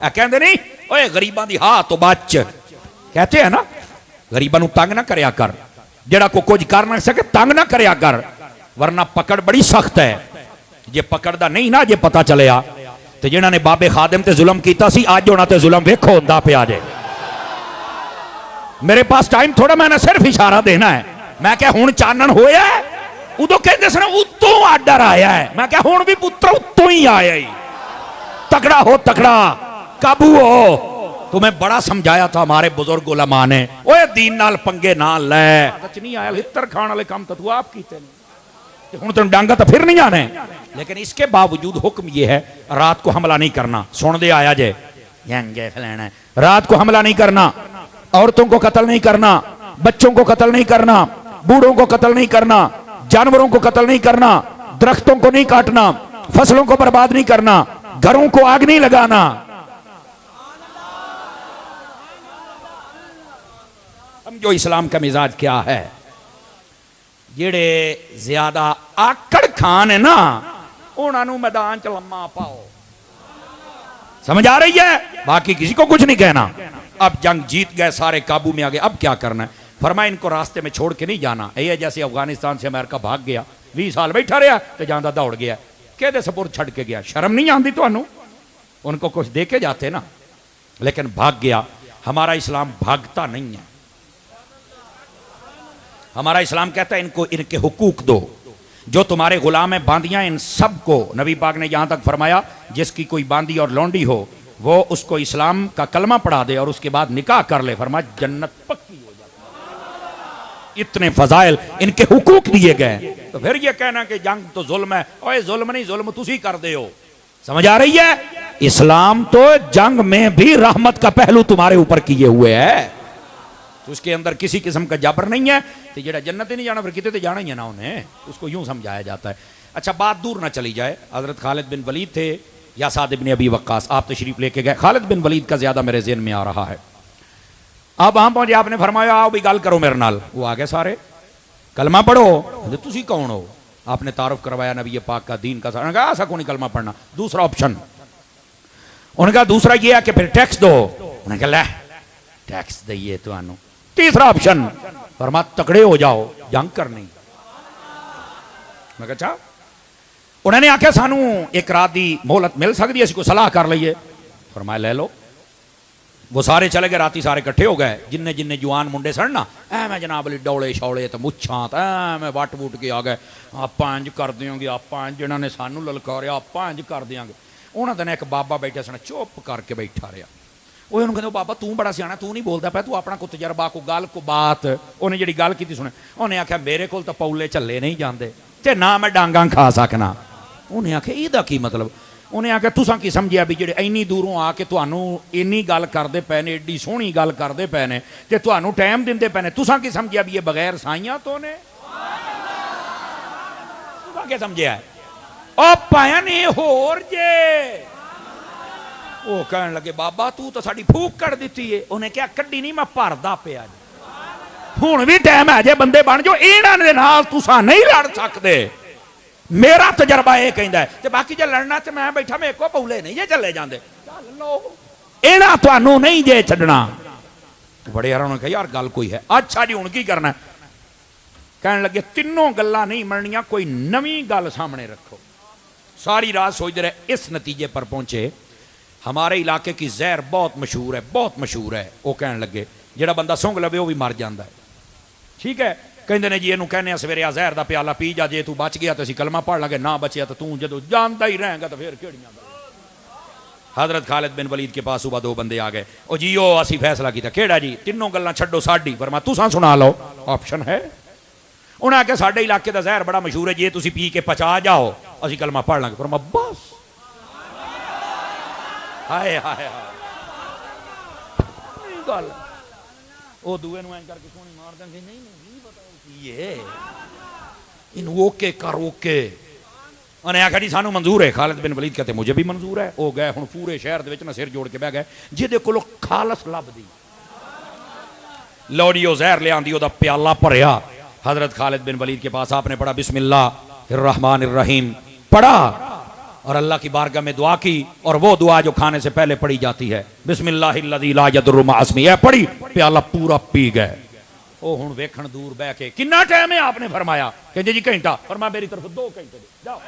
कहते नहीं ओए गरीबां दी हां तो बच, कहते हैं ना गरीबां नूं तंग ना करया कर, जेड़ा को कुछ कर ना सके तंग ना करया कर, वरना पकड़ बड़ी सख्त है। जे पकड़दा नहीं ना जे पता चलिया तो जिन्हां ने बाबे खादिम ते जुल्म कीता सी अज होना ते जुल्म वेखो हुंदा पिया जे। मेरे पास टाइम थोड़ा, मैंने सिर्फ इशारा देना है। मैं क्या हुण चानन होया है, उदों कहंदे सन उत्तों आर्डर आया है, मैं क्या हुण भी पुत्र उत्तों ही आया ही। तकड़ा हो तकड़ा, काबू हो। तुम्हें बड़ा समझाया था हमारे बुजुर्ग उलमा ने, ओए दीन नाल पंगे ना लै, सच नहीं आया हितर खान वाले काम तो तू आप कीते ने, हुण तेन डांगा तो फिर नहीं आने। लेकिन इसके बावजूद हुक्म यह है रात को हमला नहीं करना। सुन दे आया जे फलाना, रात को हमला नहीं करना, औरतों को कत्ल नहीं करना, बच्चों को कत्ल नहीं करना, बूढ़ों को कत्ल नहीं करना, जानवरों को कत्ल नहीं करना, दरख्तों को नहीं काटना, फसलों को बर्बाद नहीं करना, घरों को आग नहीं लगाना। समझो इस्लाम का मिजाज क्या है। जेड़े ज्यादा आकड़ खान है ना उन्होंने मैदान च लम्मा पाओ। समझ आ रही है? बाकी किसी को कुछ नहीं कहना। अब जंग जीत गए, सारे काबू में आ गए, अब क्या करना है? फरमाया इनको रास्ते में छोड़ के नहीं जाना। ये जैसे अफगानिस्तान से अमेरिका भाग गया, 20 साल बैठा रहा तो जाना दौड़ गया, कहते सपुर्द छड़ के गया। शर्म नहीं आती तुहानू? उनको कुछ दे के जाते ना, लेकिन भाग गया। हमारा इस्लाम भागता नहीं है। हमारा इस्लाम कहता है इनको इनके हुकूक दो। जो तुम्हारे गुलाम है बांदियां, इन सबको नबी पाक ने यहां तक फरमाया जिसकी कोई बांदी और लौंडी हो वो उसको इस्लाम का कलमा पढ़ा दे और उसके बाद निकाह कर ले, फरमाया जन्नत पक्की हो जाती। इतने फजाइल, इनके हुकूक दिए गए। तो फिर ये कहना कि जंग तो जुल्म है, ओए जुल्म नहीं, जुल्म तुसी कर दे हो। समझ आ रही है? इस्लाम तो जंग में भी रहमत का पहलू तुम्हारे ऊपर किए हुए है। तो उसके अंदर किसी किस्म का जबर नहीं है। तो जेड़ा जन्नत ही नहीं जाना फिर कितने तो जाना ही है ना उन्हें, उसको यूं समझाया जाता है। अच्छा, बात दूर ना चली जाए। हजरत खालिद बिन वलीद थे या साद इब्न अबी वक्कास, आप तशरीफ लेके गए। खालिद बिन वलीद का ज्यादा मेरे ज़हन में आ रहा है। आप वहां पहुंचे, आपने फरमाया आओ भी गल करो मेरे नाल। वो आ गए सारे, कलमा पढ़ो। तुसी कौन हो? आपने तारुफ करवाया नबी पाक का, दीन का। सारा कहा ऐसा कौन कलमा पढ़ना। दूसरा ऑप्शन उनका दूसरा ये है कि फिर टैक्स दो। उन्होंने कहा टैक्स दइए तुहानू। तीसरा ऑप्शन फरमा तकड़े हो जाओ, जंग करनी। मैं कहा अच्छा। उन्होंने आख्या सानू एक रात की मोहलत मिल सकती है, इसको सलाह कर लीए। फरमाया ले लो। वो सारे चले गए, राती सारे इकट्ठे हो गए। जिन्ने जिन्ने जवान मुंडे सन ना, मैं जनाब डौले शौले तो मुछां मैं वट वुट के आ गए। आप इंज कर देंगे, आप जिन्होंने सानू ललकारिया आप इंज कर देंगे। उन्होंने दिन एक बाबा बैठे सन, चुप करके बैठा रहा। वो कहते बाबा तू बड़ा सियाना, तू नहीं बोलता पाया, तू अपना को तजर्बा को गल को बात। उन्हें जी गल की सुने, उन्हें आख्या मेरे को तो पौले झल्ले नहीं जाते ते ना मैं डांगा खा सकना। उन्हें आख्या ਇਹਦਾ की मतलब? उन्हें आख्या तुसां की समझिया भी जेडे इन्नी दूरों आके तुहानू इन्नी गल करते पे ने, एडी सोहनी गल करते पे ने ते तुहानू टाइम दिंदे पे ने, तुसां की समझिया भी ये बगैर साइयां तो ने? तुसां क्या समझिया? ओ पाया ने होर जे। वो कहने लगे बाबा तू तो साड़ी फूक कर दी है। उन्हें क्या कड्डी नहीं, मैं भरदा पिया हुण भी टाइम है जे बंदे बन जाओ, इन्हां दे नाल तुसां नहीं लड़ सकते। मेरा तजर्बा यह कहता है। ते बाकी जे लड़ना ते मैं बैठा, मेरे को पौले नहीं जे चले जाते, चल लो इन्हां तुहानू नहीं जे छड्डना। बड़े यार उन्होंने कहा यार गल कोई है। अच्छा जी हुण की करना? कहने लगे तीनों गल्लां नहीं मननियां, कोई नवी गल सामने रखो। सारी रात सोचते रहे, इस नतीजे पर पहुंचे हमारे इलाके की जहर बहुत मशहूर है, बहुत मशहूर है। वो कहने लगे जेड़ा बंदा सूंघ लवे वो भी मर जाता है। ठीक है, कहते ने जी इनू कहने सवेरे आ जहर का प्याला पी जा, जे तू बच गया तो असीं कलमा पढ़ लांगे, ना बचिया तो तू जो जानता ही रहेगा तो फिर केड़ियां। हजरत खालिद बिन वलीद के पास सुबह दो बंदे आ गए। ओ जी ओ असीं फैसला किया। केड़ा जी? तीनों गल्लां छड्डो साडी, फरमाया तुसां सुना लो, ऑप्शन है। उन्हें आख्या साडे इलाके का जहर बड़ा मशहूर है, जे तुसीं पी के पचा जाओ असीं कलमा पढ़ लांगे। फरमाया बस। हाय हाय गल वो दूए नूं करके सोनी मार देंगे। नहीं नहीं पता ये इन ओके कर ओके। उन्हें आख्या जी सानू मंजूर है। खालिद बिन वलीद कहते मुझे भी मंजूर है। वो गए हुण पूरे शहर दे विच ना सिर जोड़ के बह गए, जिहदे कोलों खालस लभदी लौड़ी ओ जहर ले आंदी, ओदा प्याला भरिया हजरत खालिद बिन वलीद के पास। आपने पढ़ा बिस्मिल्लाहिर्रहमानिर्रहीम, पढ़ा और अल्लाह की बारगाह में दुआ की, और वो दुआ जो खाने से पहले पढ़ी जाती है, बिस्मिल्लाहिल्लज़ी ला यदुर्रु मा अस्मी, है पढ़ी, प्याला पूरा पी गए। ओ हुण वेखण दूर बह के कितना टाइम है आपने फरमाया, कहंदे जी घंटा, फरमाया मेरी तरफ 2 घंटे दे जाओ।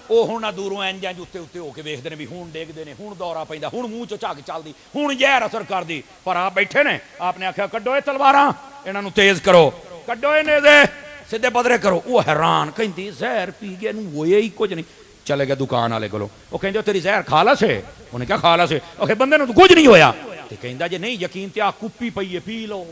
ओ हुण ना दूरों इंज इंज उत्ते उत्ते होके वेखदे ने भी हुण देखदे ने, हुण दौरा पैंदा, हुण मूंह चों झग चलदी, हुण जहर असर करदी, पर आप बैठे ने, आपने आख्या कड्डो ए तलवारां, इन्हां नूं तेज करो, कड्डो ए नेज़े, सीधे बदरे करो। वो हैरान, कहती जहर पी गया, होया ही कुछ नहीं। चले गए दुकान वाले को, वो कहते तेरी जहर खालस है, उन्हें क्या खालस है, ओके बंदे ने कुछ नहीं होया, तो कहता जे नहीं यकीन ते आ कुप्पी पई है पी लो,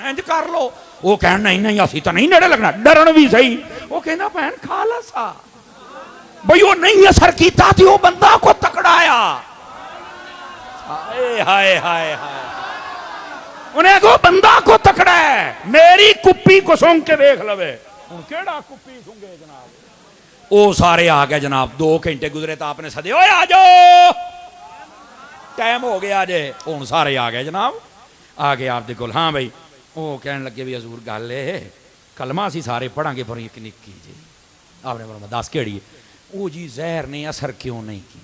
इंज कर लो। वो कह नहीं नहीं असी तो नहीं नेड़े लगना, डरन भी सही। वो कहना भैन खालस आ भाई, वो नहीं असर कीता थी, वो बंदा को तकड़ाया। हाय हाय हाय हाय, उन्हें को बंदा को तकड़ा है, मेरी कुप्पी को सूंघ के देख लवे, केड़ा कुप्पी सूंघे जनाब। ओ सारे आ गए जनाब, 2 घंटे गुजरे तो आपने सदे, ओए आ जाओ टाइम हो गया जे, हुण सारे आ गए जनाब, आ गए आप देखो। हाँ भाई, वो कहने लगे भी हजूर गल है कलमा असी सारे पढ़ांगे पर एक निक्की जी, आपने बोला 10 केड़ी है, वो जी जहर ने असर क्यों नहीं की।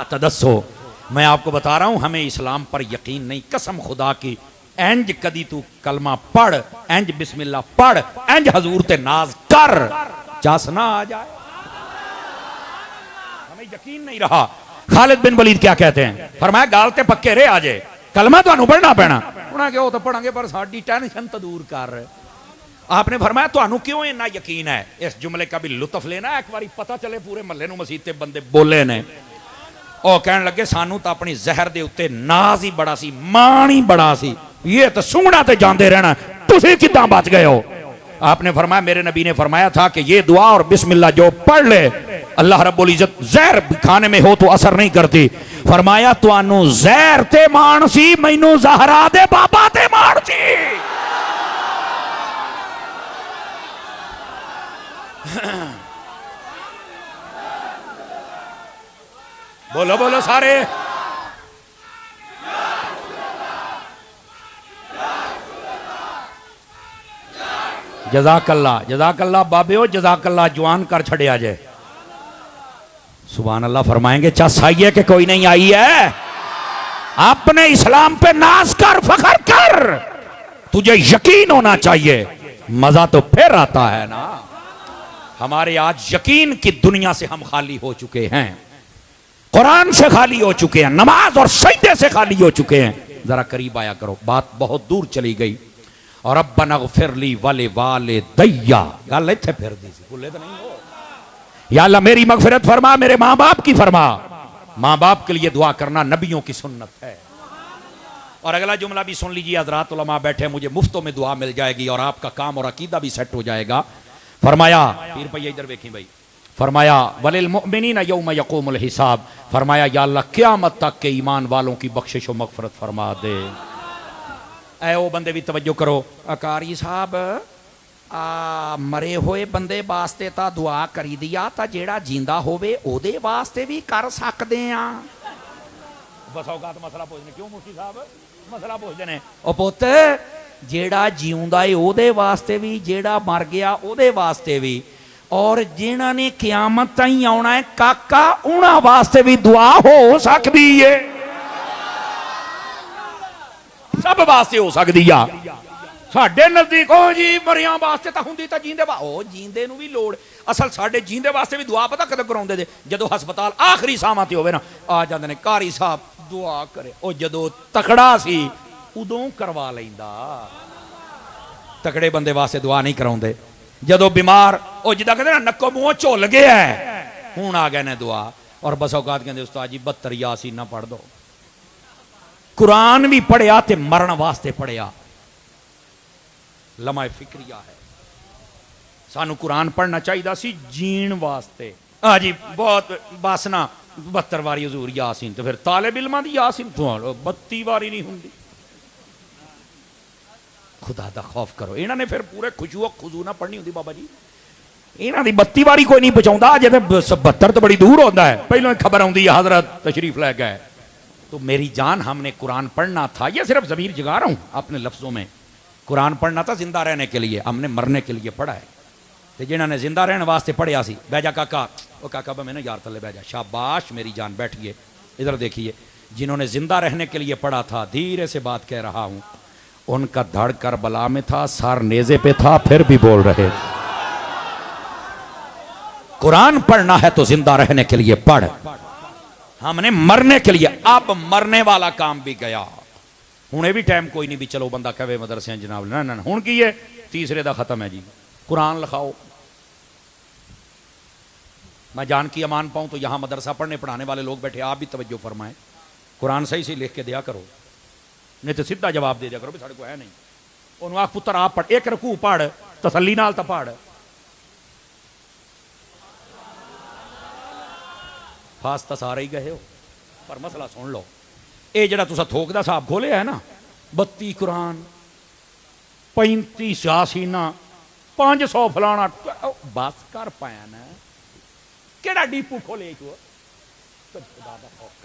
तो दसो, मैं आपको बता रहा हूं हमें इस्लाम पर यकीन नहीं, कसम खुदा की, इंज कदी तू कलमा पढ़, इंज बिस्मिल्लाह पढ़, इंज हजूर ते नाज कर, चस ना आ जाए। हमें यकीन नहीं रहा। खालिद बिन वलीद क्या कहते हैं, फरमाया गाल ते पक्के रहे आजे, कलमा तुहानू पढ़ना पैना। उन्हें कहा तो पढ़ांगे पर साडी टेंशन तो दूर कर। आपने फरमाया तुहानू क्यों इन्ना यकीन है, इस जुमले का भी लुत्फ लेना, एक बारी पता चले पूरे महल्ले नू मसीत ते बंदे बोले ने। और कहने लगे सानू तो अपनी जहर दे उत्ते नाज ही बड़ा सी, मान ही बड़ा सी, ये तो सूंघना ते जांदे रहना, तुसीं किदां बच गए हो। आपने फरमाया मेरे नबी ने फरमाया था कि ये दुआ और बिस्मिल्लाह जो पढ़ ले, अल्लाह रब्बुल इज्जत जहर खाने में हो तो असर नहीं करती। फरमाया तुहानू जहर ते मान सी, मैनू ज़हरा दे बाबा ते मान सी। बोलो बोलो सारे, जज़ाकल्लाह जज़ाकल्लाह बाबे हो, जज़ाकल्लाह जवान कर छड़िया जे। सुभान अल्लाह फरमाएंगे चस आई है कि कोई नहीं आई है। अपने इस्लाम पे नाज कर, फखर कर, तुझे यकीन होना चाहिए, मजा तो फिर आता है ना। हमारे आज यकीन की दुनिया से हम खाली हो चुके हैं, कुरान से खाली हो चुके हैं, नमाज और सजदे से खाली हो चुके हैं। जरा करीब आया करो, बात बहुत दूर चली गई। और रब्बना ग़फ़िरली वले वाले दैया, गल इत्थे फिर दी सी, भुले तो नहीं हो। या अल्लाह मेरी मगफिरत फरमा, मेरे माँ बाप की फरमा। माँ बाप के लिए दुआ करना नबियों की सुन्नत है। और अगला जुमला भी सुन लीजिए हज़रात उलमा बैठे, मुझे मुफ्तों में दुआ मिल जाएगी और आपका काम और अकीदा भी सेट हो जाएगा। फरमाया पीर भैया इधर देखी भाई, फरमाया वलिल मुमिनीना यौम यक़ूमुल हिसाब, फरमाया या अल्लाह क़यामत तक के ईमान वालों की बख्शिश और मगफरत फरमा दे। ऐ वो बंदे भी तवज्जो करो, अकारी साहब मरे हुए बंदे वास्ते ता दुआ करी दिया, ता जेड़ा जिंदा होवे ओदे वास्ते भी कर सकदे आ। बस औकात मसला पूछने क्यों मुफ्ती साहब मसला पूछदे ने। ओ पुत्त जेड़ा जिउंदा है ओदे वास्ते भी, जेड़ा मर गया ओदे वास्ते भी, और जिन्हां ने क़यामत ताईं आउणा है काका उन्हां वास्ते भी दुआ हो सकदी है, सब वास्ते हो सकदी आ। साडे नजदीक हो जी मरियां वास्ते तां हुंदी तां जींदे ओ जींदे नूं भी लोड़। असल साडे जींदे वास्ते भी दुआ पता कदों कराउंदे जे, जदों हस्पताल आखिरी साहां ते होवे ना, आ जांदे ने कारी साहब दुआ करे। ओ जदों तकड़ा सी उदों करवा लैंदा, तकड़े बंदे वास्ते दुआ नहीं कराउंदे। जदों बीमार ओ जिद्दां कहंदे ना नक्को मूंहों झुल गया है, हुण आ गए ने दुआ। और बस औकात कहंदे उस्ताद जी 72 यासीन ना पढ़ दो। कुरान भी पढ़िया ते मरण वास्ते पढ़िया, लम्हा फिक्रिया है। सानू कुरान पढ़ना चाहिए सी जीण वास्ते। हाँ जी बहुत बस ना 72 वारी हजूर यासीन, तो फिर तालिब इल्मां दी यासीन 32 वारी नहीं होंगी। खुदा दा खौफ करो। इन्हों ने फिर पूरे खुशू खुजू ना पढ़नी होंगी बाबा जी, इन्हों की 32 वारी कोई नहीं पहुंचाता, जे 72 तो बड़ी दूर होता है। पहलों ही खबर आती है हजरत तशरीफ लै गए। तो मेरी जान हमने कुरान पढ़ना था, ये सिर्फ ज़मीर जगा रहा हूं अपने लफ्जों में, कुरान पढ़ना था जिंदा रहने के लिए, हमने मरने के लिए पढ़ा है। तो जिन्होंने जिंदा रहने वास्ते पढ़िया सी, बह जा काका, वो काका बा मैंने यार थले बह जा, शाबाश मेरी जान, बैठिए इधर देखिए। जिन्होंने जिंदा रहने के लिए पढ़ा था, धीरे से बात कह रहा हूं, उनका धड़ करबला में था, सर नेज़े पे था, फिर भी बोल रहे थे। कुरान पढ़ना है तो जिंदा रहने के लिए पढ़, हमने मरने के लिए, अब मरने वाला काम भी गया, हुणे भी टाइम कोई नहीं भी चलो बंदा कहे मदरसे जनाब, ना ना हुण की है, तीसरे दा खत्म है जी, कुरान लिखाओ। मैं जान की अमान पाऊं तो यहां मदरसा पढ़ने पढ़ाने वाले लोग बैठे, आप भी तवज्जो फरमाएं, कुरान सही से लिख के दिया करो, नहीं तो सीधा जवाब दे दिया करो भी साढ़े को है नहीं। उन्होंने आख पुत्र आप पढ़, एक रकू पढ़, तसल्ली नाल तो पढ़, फास तो सारे ही गए हो, पर मसला सुन लो, ये जरा तुसा थोक दा साहब खोले है ना, 32 कुरान, 35 यासीना, 500 फलाना, बस कर पाया ना, केड़ा डीपू खोले कर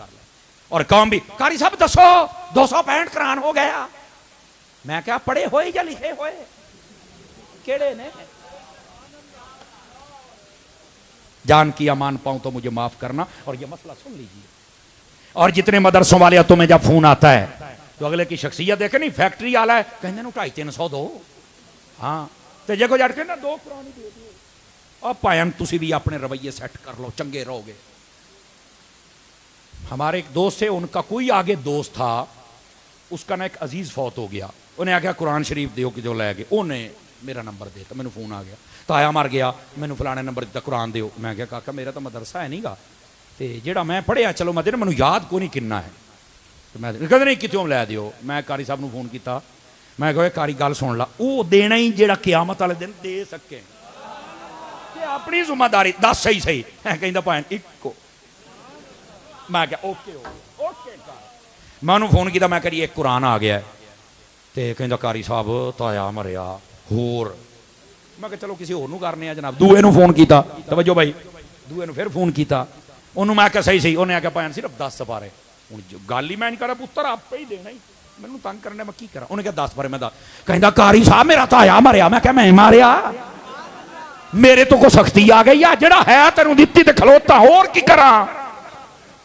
ले। और कौम भी कारी साहब दसो 265 कुरान हो गया, मैं क्या पढ़े होए या लिखे होए, केड़े ने? जान की अमान पाऊं तो मुझे माफ करना, और ये मसला सुन लीजिए। और जितने मदरसों वाले तुम्हें जब फोन आता है तो अगले की शख्सियत देखे, नहीं फैक्ट्री आला है, कहते 250-300 दो, हाँ तो जे को जट के ना 2 कुरान ही दे दो, अब पायन तुसी भी अपने रवैये सेट कर लो, चंगे रहोगे। हमारे एक दोस्त है, उनका कोई आगे दोस्त था, उसका ना एक अजीज फौत हो गया, उन्हें आख्या कुरान शरीफ दियो कि जो लै गए, उन्हें मेरा नंबर देता, मैंने फोन आ गया, ताया मर गया, मैंने फलाने नंबर दिता, कुरान दियो। मैं क्या काका मेरा तो मदरसा है नहीं गा, तो जेड़ा मैं पढ़िया चलो मैं मैंने याद को नहीं किन्ना है, तो मैं कहते नहीं कितों लै दियो। मैं कारी साहब को फोन किया, मैं कहा कारी गल सुन ला, वो देना ही जेड़ा क़यामत वाले दिन दे सके, अपनी जिम्मेदारी दस सही सही है, कहता भैन इको। मैं क्या ओके ओके कर, मैं उन्होंने फोन किया, मैं करी एक कुरान आ गया, तो कहता कारी साहब ताया मरिया होर, मैं चलो किसी होर करने जनाब। दूए फोन किया, तवज्जो भाई, दूए फिर फोन किया, उन्होंने मैं क्या सही सही, उन्हें आख्या भैन सिर्फ 10 सपारे, हूँ गल ही मैं नहीं करा, पुत्र आपे ही देना ही, मैनू तंग करने मैं की करा। उन्हें क्या 10 बारे मैं कहता कारी साहब मेरा ताया मरिया, मैं क्या मैं मारिया, मेरे तो को सख्ती आ गई है, जड़ा है तेन दिती ते खलोता, होर की करा।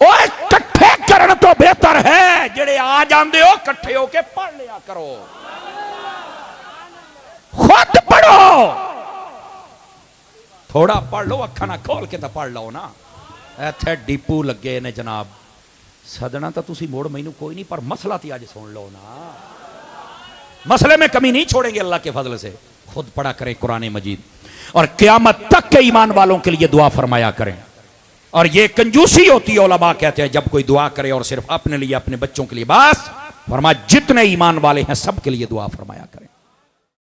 ओए कट्ठे करन तो बेहतर है जेड़े आ जांदे हो कट्ठे होके पढ़ लिया करो, खुद पढ़ो, थोड़ा पढ़ लो, अखा ना खोल के तो पढ़ लो ना। इत्थे डीपू लगे ने जनाब, सदना तो तुसी मोड़ मैनू कोई नहीं, पर मसला तो अज सुन लो ना, मसले में कमी नहीं छोड़ेंगे अल्लाह के फजल से। खुद पढ़ा करें कुरान मजीद, और क़यामत तक के ईमान वालों के लिए दुआ फरमाया करें। और ये कंजूसी होती है, उलमा कहते हैं जब कोई दुआ करे और सिर्फ अपने लिए, अपने बच्चों के लिए, बस फरमा जितने ईमान वाले हैं सब के लिए दुआ फरमाया करें।